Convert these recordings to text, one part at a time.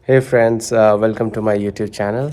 Hey friends, welcome to my YouTube channel.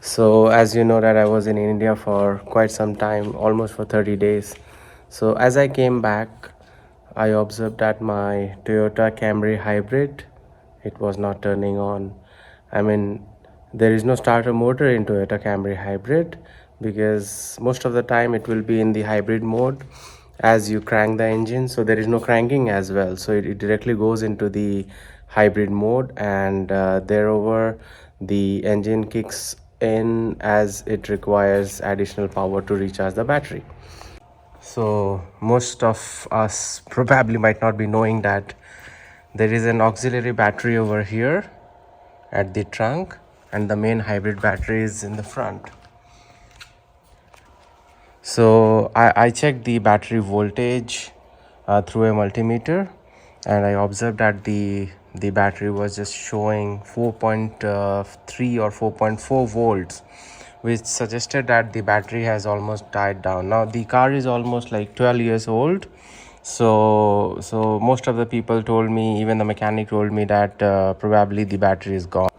So as you know that I was in India for quite some time, almost for 30 days. So as I came back, I observed that my Toyota Camry Hybrid, it was not turning on. I mean, there is no starter motor in Toyota Camry Hybrid because most of the time it will be in the hybrid mode as you crank the engine, so there is no cranking as well, so it directly goes into the hybrid mode, and thereover the engine kicks in as it requires additional power to recharge the battery. So most of us probably might not be knowing that there is an auxiliary battery over here at the trunk, and the main hybrid battery is in the front. So I checked the battery voltage through a multimeter, and I observed that the battery was just showing 4.3 or 4.4 volts, which suggested that the battery has almost died down. Now the car is almost like 12 years old, so most of the people told me, even the mechanic told me that probably the battery is gone.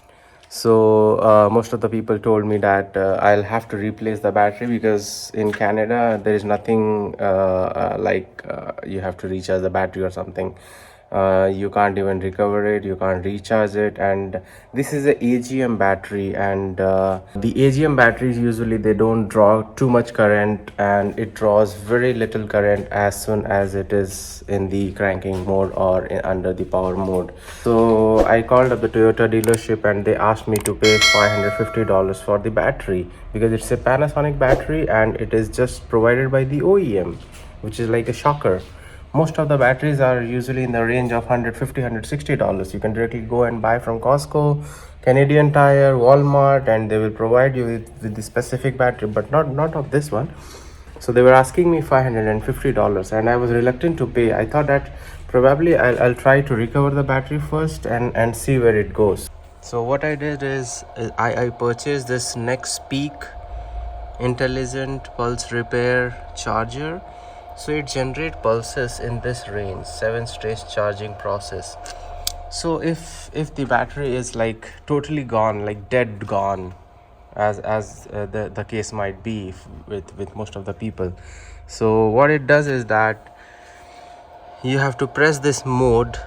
So most of the people told me that I'll have to replace the battery, because in Canada there is nothing you have to recharge the battery or something. You can't even recover it, you can't recharge it, and this is a AGM battery, and the AGM batteries usually they don't draw too much current, and it draws very little current as soon as it is in the cranking mode or under the power mode. So I called up the Toyota dealership, and they asked me to pay $550 for the battery, because it's a Panasonic battery and it is just provided by the OEM, which is like a shocker. Most of the batteries are usually in the range of $150-$160. You can directly go and buy from Costco, Canadian Tire, Walmart, and they will provide you with the specific battery, but not of this one. So they were asking me $550, and I was reluctant to pay. I thought that probably I'll try to recover the battery first and see where it goes. So what I did is I purchased this NEXPEAK intelligent pulse repair charger. So it generates pulses in this range, 7 stage charging process. So if the battery is like totally gone, like dead gone, as the case might be with most of the people, so what it does is that you have to press this mode,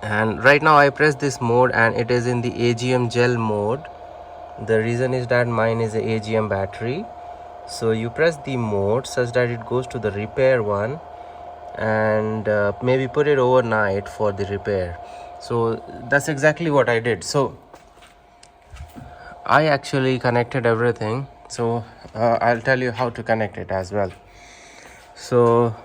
and right now I press this mode and it is in the AGM gel mode. The reason is that mine is a AGM battery. So you press the mode such that it goes to the repair one, and maybe put it overnight for the repair. So that's exactly what I did. So I actually connected everything, so I'll tell you how to connect it as well. So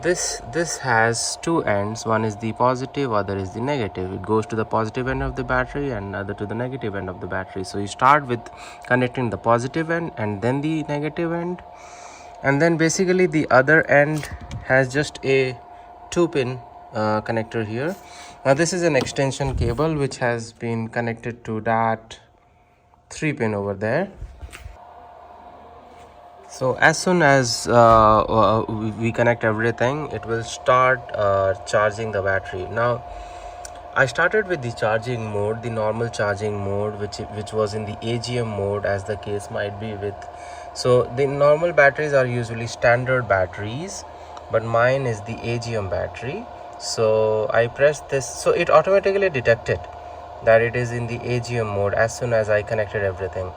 this has two ends. One is the positive, other is the negative. It goes to the positive end of the battery and other to the negative end of the battery. So you start with connecting the positive end and then the negative end, and then basically the other end has just a 2-pin connector here. Now this is an extension cable which has been connected to that 3-pin over there. So as soon as we connect everything, it will start charging the battery. Now I started with the charging mode, the normal charging mode, which was in the AGM mode, as the case might be with. So the normal batteries are usually standard batteries, but mine is the AGM battery. So I pressed this, so it automatically detected that it is in the AGM mode as soon as I connected everything,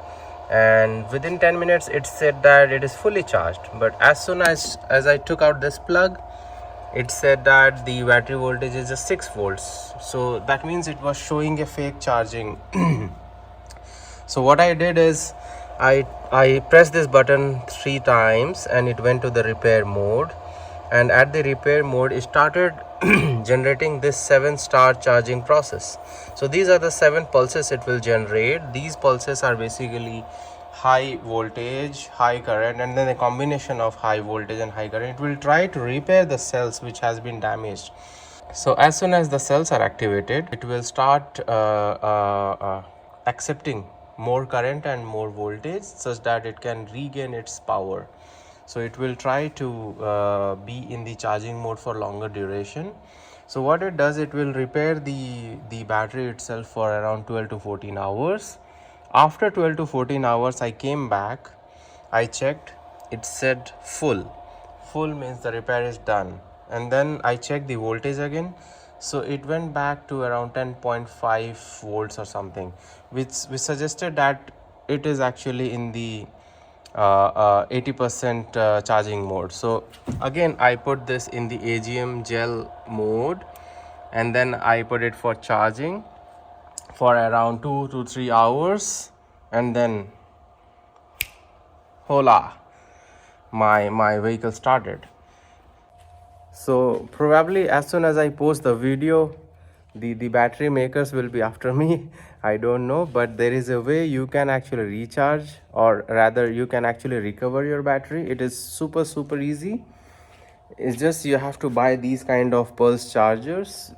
and within 10 minutes it said that it is fully charged. But as soon as I took out this plug, it said that the battery voltage is just 6 volts. So that means it was showing a fake charging. So what I did is I pressed this button 3 times and it went to the repair mode, and at the repair mode it started generating this 7-star charging process. So these are the 7 pulses it will generate. These pulses are basically high voltage, high current, and then a combination of high voltage and high current. It will try to repair the cells which has been damaged. So as soon as the cells are activated, it will start accepting more current and more voltage such that it can regain its power. So it will try to be in the charging mode for longer duration. So what it does, it will repair the battery itself for around 12 to 14 hours. After 12 to 14 hours, I came back, I checked, it said full means the repair is done. And then I checked the voltage again, so it went back to around 10.5 volts or something, which suggested that it is actually in the 80% charging mode. So again, I put this in the AGM gel mode, and then I put it for charging for around 2 to 3 hours, and then hola, my vehicle started. So probably as soon as I post the video, the battery makers will be after me. I don't know, but there is a way you can actually recharge, or rather you can actually recover your battery. It is super easy. It's just you have to buy these kind of pulse chargers.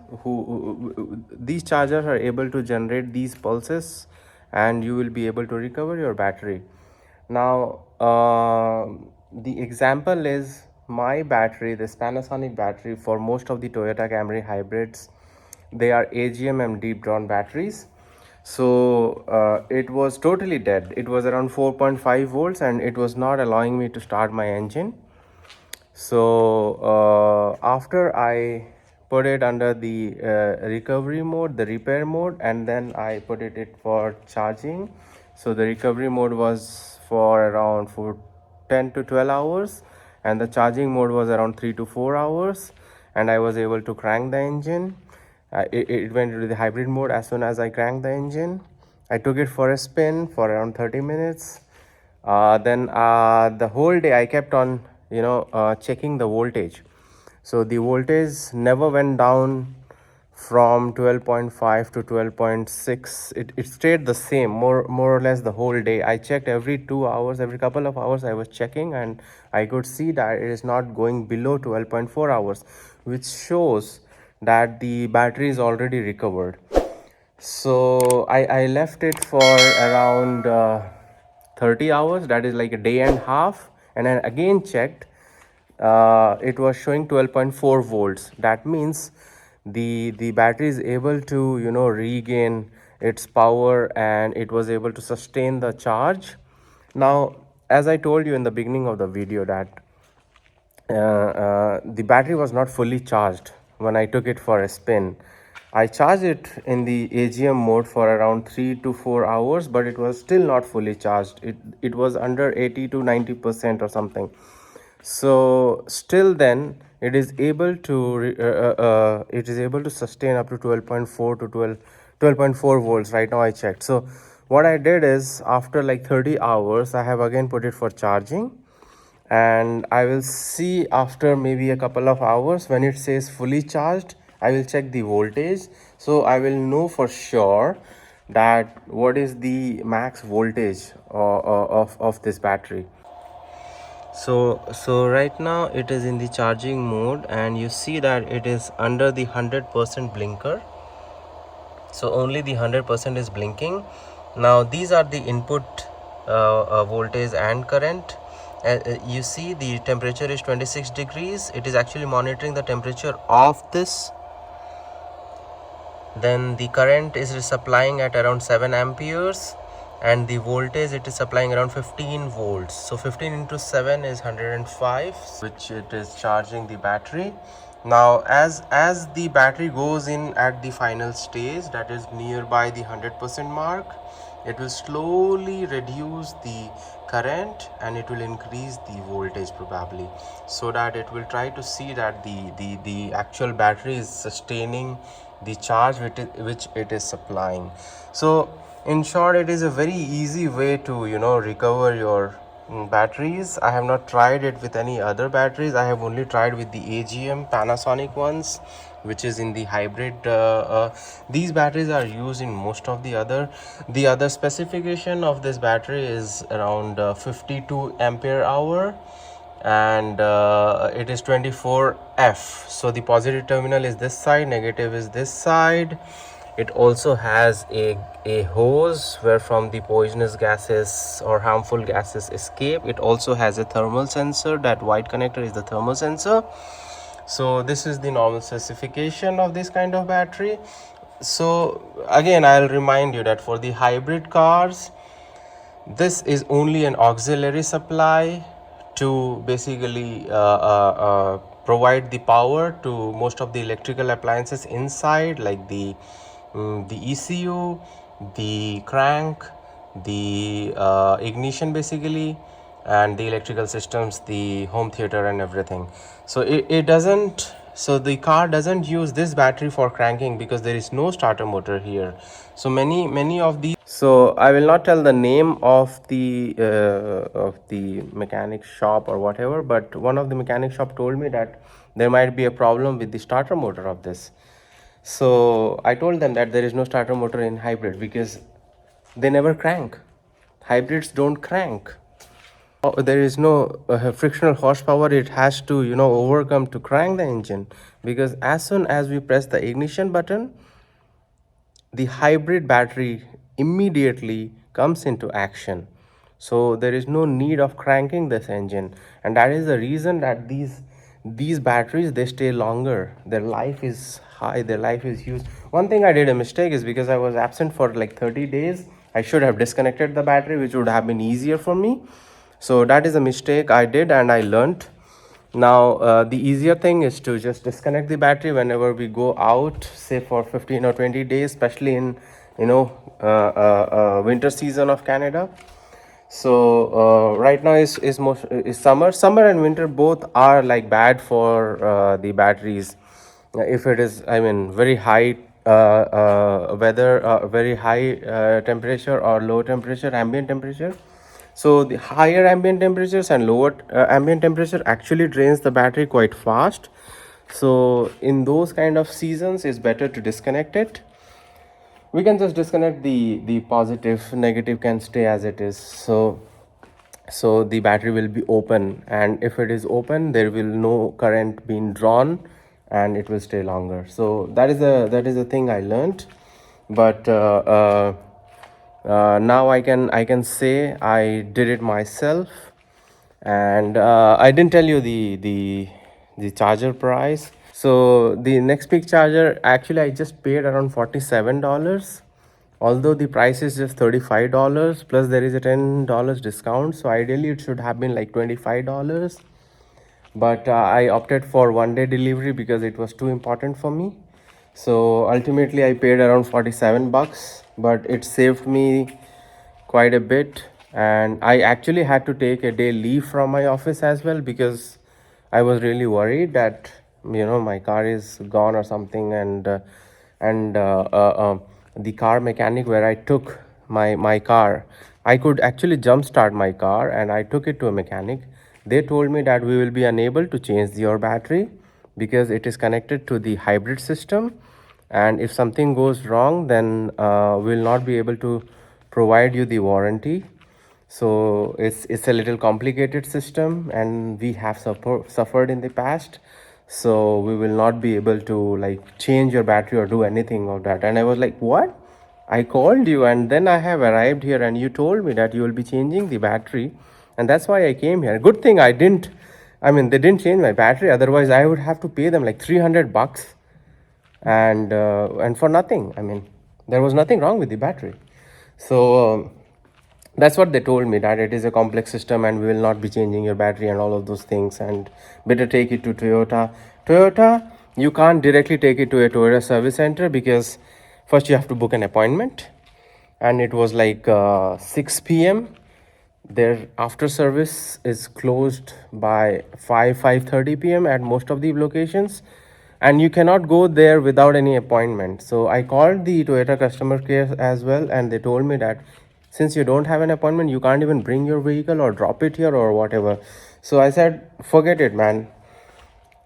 These chargers are able to generate these pulses, and you will be able to recover your battery. Now the example is my battery, this Panasonic battery. For most of the Toyota Camry hybrids, they are AGM and deep drawn batteries. So it was totally dead. It was around 4.5 volts, and it was not allowing me to start my engine. So after I put it under the recovery mode, the repair mode, and then I put it for charging. So the recovery mode was for around 10 to 12 hours, and the charging mode was around 3 to 4 hours, and I was able to crank the engine. It went into the hybrid mode. As soon as I cranked the engine, I took it for a spin for around 30 minutes. Then the whole day I kept on checking the voltage. So the voltage never went down from 12.5 to 12.6. It stayed the same more or less the whole day. I checked every 2 hours, every couple of hours I was checking, and I could see that it is not going below 12.4 hours, which shows that the battery is already recovered. So I left it for around 30 hours, that is like a day and a half, and I again checked. It was showing 12.4 volts. That means the battery is able to regain its power, and it was able to sustain the charge. Now, as I told you in the beginning of the video, that the battery was not fully charged when I took it for a spin. I charged it in the AGM mode for around 3 to 4 hours, but it was still not fully charged. It was under 80 to 90% or something. So still then it is able to sustain up to 12.4 to 12.4 volts. Right now I checked. So what I did is, after like 30 hours, I have again put it for charging, and I will see after maybe a couple of hours when it says fully charged. I will check the voltage, so I will know for sure that what is the max voltage of this battery. So right now it is in the charging mode, and you see that it is under the 100% blinker. So only the 100% is blinking. Now these are the input voltage and current. You see the temperature is 26 degrees. It is actually monitoring the temperature of this. Then the current is supplying at around 7 amperes, and the voltage it is supplying around 15 volts. So 15 into 7 is 105, which it is charging the battery. Now as the battery goes in at the final stage, that is nearby the 100% mark, it will slowly reduce the current and it will increase the voltage probably, so that it will try to see that the actual battery is sustaining the charge which it is supplying. So in short, it is a very easy way to recover your batteries. I have not tried it with any other batteries. I have only tried with the AGM Panasonic ones, which is in the hybrid. These batteries are used in most of the other specification of this battery is around 52 ampere hour, and it is 24F. So the positive terminal is this side, negative is this side. It also has a hose where from the poisonous gases or harmful gases escape. It also has a thermal sensor. That white connector is the thermal sensor. So this is the normal specification of this kind of battery. So again, I'll remind you that for the hybrid cars, this is only an auxiliary supply to basically provide the power to most of the electrical appliances inside, like the ECU, the crank, the ignition basically, and the electrical systems, the home theater and everything. So it doesn't, so the car doesn't use this battery for cranking because there is no starter motor here. So many of these, so I will not tell the name of the mechanic shop or whatever, but one of the mechanic shop told me that there might be a problem with the starter motor of this. So I told them that there is no starter motor in hybrid because they never crank. Hybrids don't crank. There is no frictional horsepower it has to, overcome to crank the engine, because as soon as we press the ignition button, the hybrid battery immediately comes into action. So there is no need of cranking this engine, and that is the reason that these batteries, they stay longer. Their life is high, their life is huge. One thing I did a mistake is, because I was absent for like 30 days, I should have disconnected the battery, which would have been easier for me. So that is a mistake I did, and I learned. Now the easier thing is to just disconnect the battery whenever we go out, say for 15 or 20 days, especially in winter season of Canada. So right now is summer and winter, both are like bad for the batteries. If it is, I mean, very high weather, very high temperature or low temperature, ambient temperature. So the higher ambient temperatures and lower ambient temperature actually drains the battery quite fast. So in those kind of seasons, it's better to disconnect it. We can just disconnect the positive, negative can stay as it is. So the battery will be open, and if it is open, there will no current being drawn, and it will stay longer. So that is the thing I learned. But now I can say I did it myself. And I didn't tell you the charger price. So the NEXPEAK charger, actually I just paid around $47, although the price is just $35, plus there is a $10 discount. So ideally it should have been like $25, but I opted for 1-day delivery because it was too important for me. So ultimately I paid around 47 bucks, but it saved me quite a bit. And I actually had to take a day leave from my office as well, because I was really worried that my car is gone or something. And the car mechanic where I took my car, I could actually jump start my car, and I took it to a mechanic. They told me that we will be unable to change your battery because it is connected to the hybrid system, and if something goes wrong, then we'll not be able to provide you the warranty. So it's a little complicated system, and we have suffered in the past. So we will not be able to like change your battery or do anything of that. And I was like, what? I called you, and then I have arrived here, and you told me that you will be changing the battery, and that's why I came here. Good thing I didn't, I mean, they didn't change my battery, otherwise I would have to pay them like 300 bucks, and for nothing. I mean, there was nothing wrong with the battery. So that's what they told me, that it is a complex system and we will not be changing your battery and all of those things, and better take it to Toyota. You can't directly take it to a Toyota service center, because first you have to book an appointment, and it was like 6 p.m. Their after service is closed by 5:30 p.m. at most of the locations, and you cannot go there without any appointment. So I called the Toyota customer care as well, and they told me that since you don't have an appointment, you can't even bring your vehicle or drop it here or whatever. So I said, forget it, man,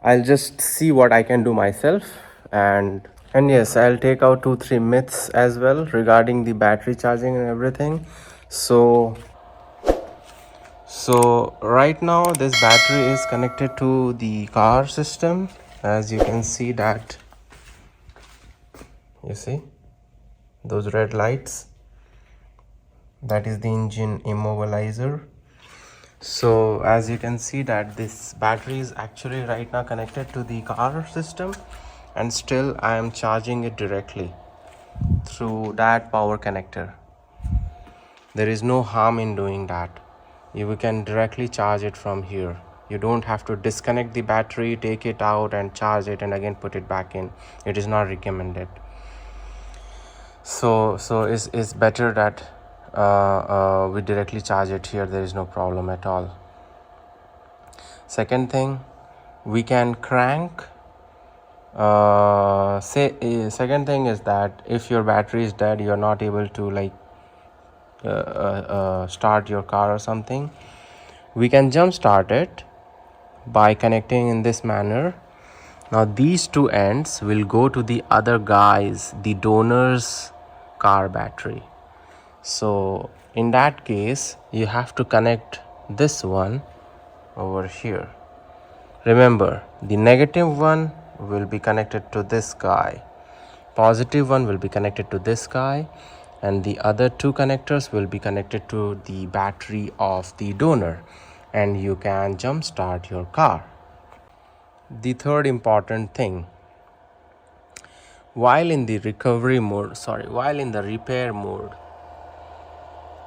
I'll just see what I can do myself. And yes, I'll take out 2-3 myths as well regarding the battery charging and everything. So right now this battery is connected to the car system. As you can see that, you see those red lights, that is the engine immobilizer. So as you can see that this battery is actually right now connected to the car system, and still I am charging it directly through that power connector. There is no harm in doing that. You can directly charge it from here. You don't have to disconnect the battery, take it out and charge it and again put it back in. It is not recommended. So it's better that we directly charge it here. There is no problem at all. Second thing, we can crank second thing is that if your battery is dead, you're not able to like start your car or something, we can jump start it by connecting in this manner. Now these two ends will go to the other guy's, the donor's car battery. So in that case you have to connect this one over here. Remember, the negative one will be connected to this guy, positive one will be connected to this guy, and the other two connectors will be connected to the battery of the donor, and you can jump start your car. The third important thing, while in the repair mode,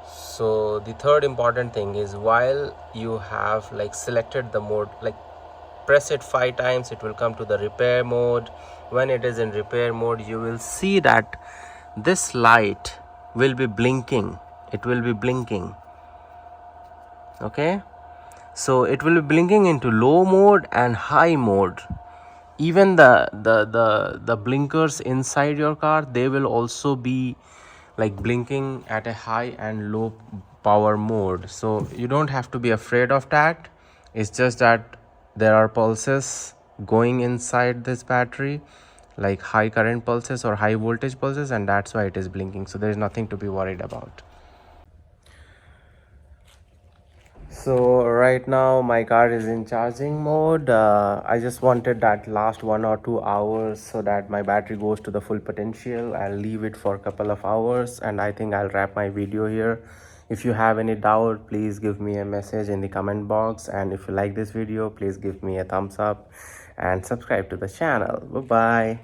so the third important thing is while you have like selected the mode, like press it 5 times, it will come to the repair mode. When it is in repair mode, you will see that this light will be blinking. It will be blinking. Okay, so it will be blinking into low mode and high mode. Even the blinkers inside your car, they will also be like blinking at a high and low power mode. So you don't have to be afraid of that. It's just that there are pulses going inside this battery, like high current pulses or high voltage pulses, and that's why it is blinking. So there is nothing to be worried about. So right now my car is in charging mode. I just wanted that last 1 or 2 hours so that my battery goes to the full potential. I'll leave it for a couple of hours and I think I'll wrap my video here. If you have any doubt, please give me a message in the comment box, and if you like this video, please give me a thumbs up and subscribe to the channel. Bye bye.